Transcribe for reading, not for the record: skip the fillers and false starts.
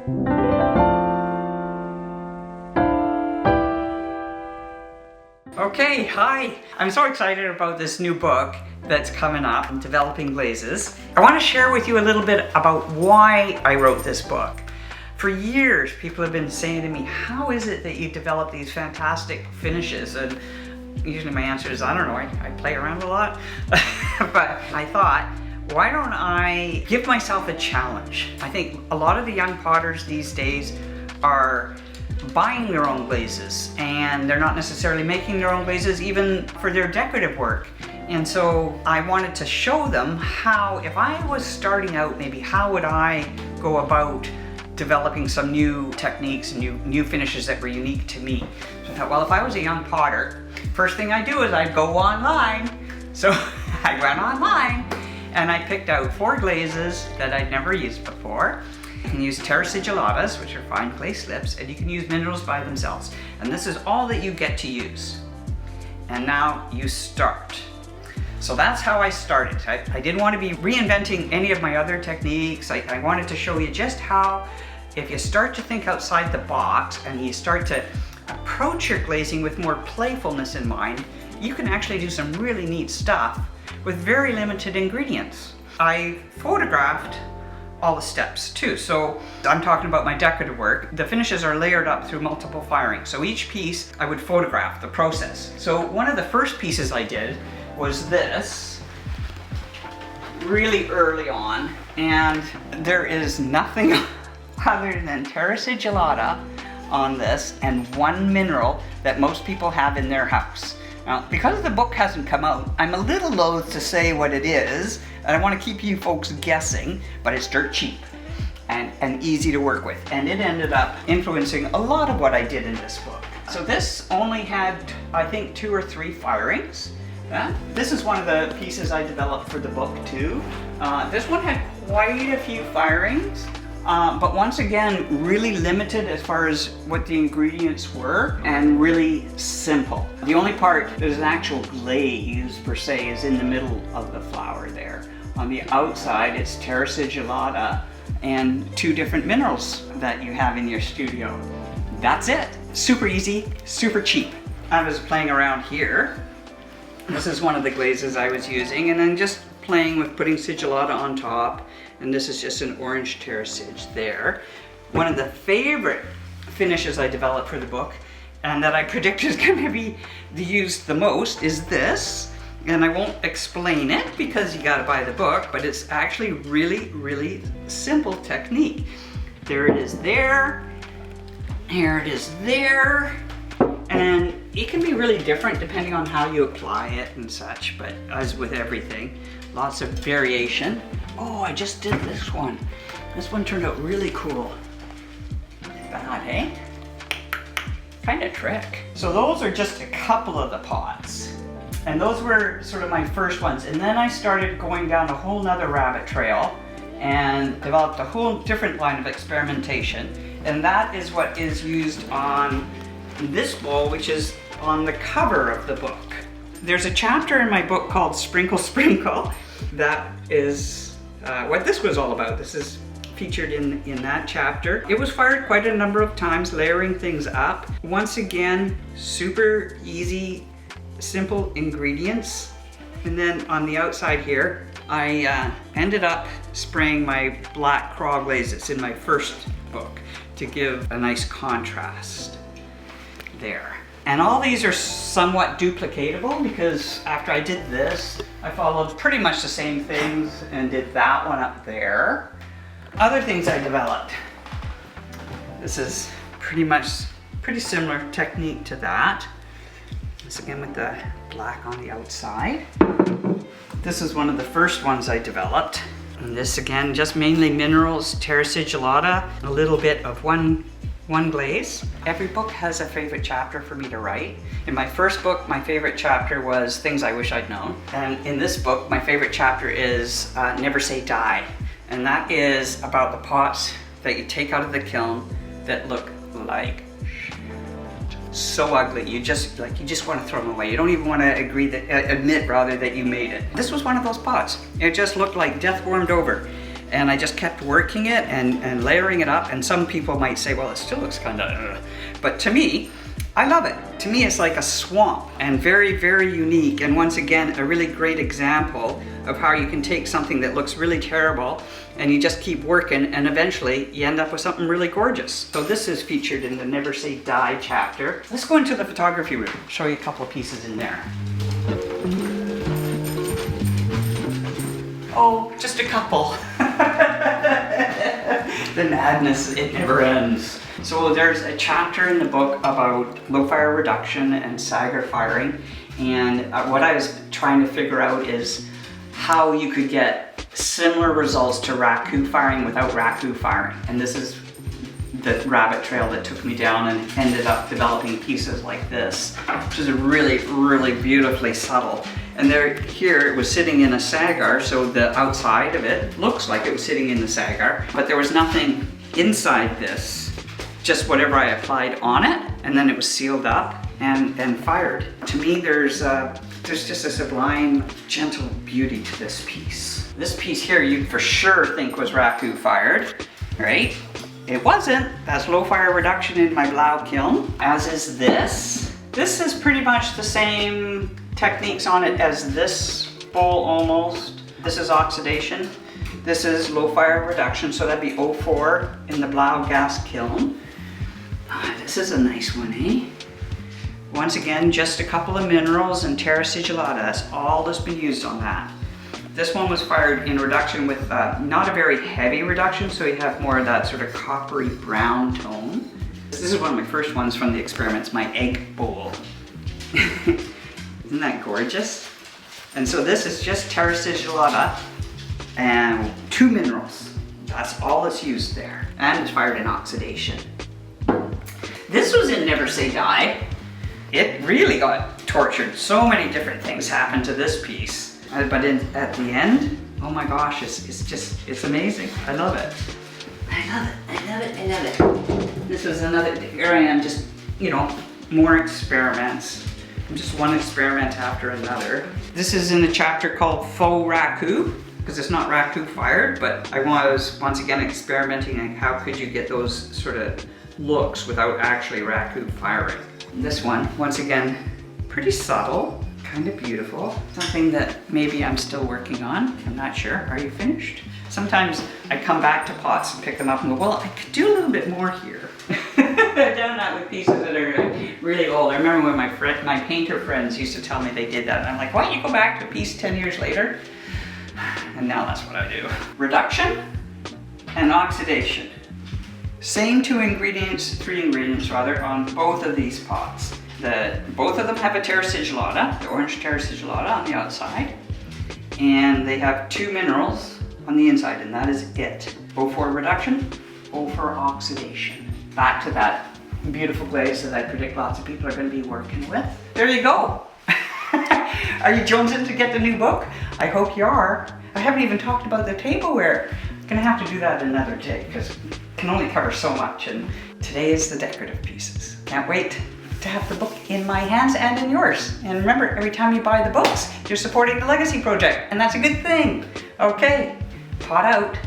Okay, hi! I'm so excited about this new book that's coming up, Developing Glazes. I want to share with you a little bit about why I wrote this book. For years, people have been saying to me, how is it that you develop these fantastic finishes? And usually my answer is, I don't know, I play around a lot. But I thought, why don't I give myself a challenge? I think a lot of the young potters these days are buying their own glazes, and they're not necessarily making their own glazes even for their decorative work. And so I wanted to show them how, if I was starting out, maybe how would I go about developing some new techniques and new finishes that were unique to me. So I thought, well, if I was a young potter, first thing I do is I go online. So I went online and I picked out 4 glazes that I'd never used before. You can use terra sigillatas, which are fine clay slips, and you can use minerals by themselves. And this is all that you get to use. And now you start. So that's how I started. I didn't want to be reinventing any of my other techniques. I wanted to show you just how, if you start to think outside the box and you start to approach your glazing with more playfulness in mind, you can actually do some really neat stuff with very limited ingredients. I photographed all the steps too. So I'm talking about my decorative work. The finishes are layered up through multiple firings. So each piece I would photograph the process. So one of the first pieces I did was this, really early on, and there is nothing other than terra sigillata on this and one mineral that most people have in their house. Now, because the book hasn't come out, I'm a little loath to say what it is, and I want to keep you folks guessing, but it's dirt cheap and easy to work with. And it ended up influencing a lot of what I did in this book. So this only had, I think, 2 or 3 firings. This is one of the pieces I developed for the book too. This one had quite a few firings. But once again, really limited as far as what the ingredients were, and really simple. The only part that is an actual glaze per se is in the middle of the flower there. On the outside, it's terra sigillata and 2 different minerals that you have in your studio. That's it. Super easy, super cheap. I was playing around here. This is one of the glazes I was using, and then just playing with putting sigillata on top. And this is just an orange terra sig there. One of the favorite finishes I developed for the book, and that I predict is going to be used the most, is this. And I won't explain it because you got to buy the book, but it's actually really, really simple technique. There it is there. Here it is there. And it can be really different depending on how you apply it and such, but as with everything, lots of variation. Oh, I just did this one. This one turned out really cool. That, eh? Kind of trick. So those are just a couple of the pots. And those were sort of my first ones. And then I started going down a whole nother rabbit trail and developed a whole different line of experimentation. And that is what is used on this bowl, which is on the cover of the book. There's a chapter in my book called Sprinkle Sprinkle that is what this was all about. This is featured in that chapter. It was fired quite a number of times, layering things up. Once again, super easy, simple ingredients. And then on the outside here, I ended up spraying my black craw glazes in my first book to give a nice contrast there. And all these are somewhat duplicatable because after I did this, I followed pretty much the same things and did that one up there. Other things I developed. This is pretty similar technique to that. This again with the black on the outside. This is one of the first ones I developed. And this again, just mainly minerals, terra sigillata, a little bit of one glaze. Every book has a favorite chapter for me to write. In my first book, my favorite chapter was Things I Wish I'd Known. And in this book, my favorite chapter is Never Say Die. And that is about the pots that you take out of the kiln that look like so ugly. You just want to throw them away. You don't even want to admit that you made it. This was one of those pots. It just looked like death warmed over. and I just kept working it and layering it up. And some people might say, well, it still looks kind of, but to me, I love it. To me, it's like a swamp and very, very unique. And once again, a really great example of how you can take something that looks really terrible and you just keep working and eventually you end up with something really gorgeous. So this is featured in the Never Say Die chapter. Let's go into the photography room, show you a couple of pieces in there. Oh, just a couple. The madness, it never ends. So there's a chapter in the book about low fire reduction and stagger firing, and what I was trying to figure out is how you could get similar results to raku firing without raku firing. And this is the rabbit trail that took me down and ended up developing pieces like this, which is really, really beautifully subtle. And here it was sitting in a sagar, so the outside of it looks like it was sitting in the sagar, but there was nothing inside this, just whatever I applied on it, and then it was sealed up and fired. To me, there's just a sublime, gentle beauty to this piece. This piece here, you for sure think was raku fired, right? It wasn't. That's low fire reduction in my Blau kiln, as is this. This is pretty much the same techniques on it as this bowl almost. This is oxidation. This is low fire reduction, so that'd be 04 in the Blau gas kiln. This is a nice one, eh? Once again, just a couple of minerals and terra sigillata. That's all that's been used on that. This one was fired in reduction with not a very heavy reduction, so you have more of that sort of coppery brown tone. This is one of my first ones from the experiments, my egg bowl. Isn't that gorgeous? And so this is just terra sigillata and 2 minerals. That's all that's used there. And it's fired in oxidation. This was in Never Say Die. It really got tortured. So many different things happened to this piece. But at the end, oh my gosh, it's amazing. I love it. I love it, I love it, I love it. This was another, here I am just, you know, more experiments. Just one experiment after another. This is in a chapter called Faux Raku, because it's not raku fired, but I was once again experimenting on how could you get those sort of looks without actually raku firing. This one, once again, pretty subtle, kind of beautiful. Something that maybe I'm still working on. I'm not sure. Are you finished? Sometimes I come back to pots and pick them up and go, well, I could do a little bit more here. I've done that with pieces that are really old. I remember when my painter friends used to tell me they did that. And I'm like, why don't you go back to a piece 10 years later? And now that's what I do. Reduction and oxidation. Same 3 ingredients rather, on both of these pots. Both of them have a terra sigillata, the orange terra sigillata on the outside, and they have 2 minerals on the inside, and that is it. O for reduction, O for oxidation. Back to that beautiful glaze that I predict lots of people are going to be working with. There you go. Are you jonesing to get the new book? I hope you are. I haven't even talked about the tableware. I'm gonna have to do that another day because it can only cover so much, and today is the decorative pieces. Can't wait to have the book in my hands and in yours. And remember, every time you buy the books, you're supporting the Legacy Project, and that's a good thing. Okay, pot out.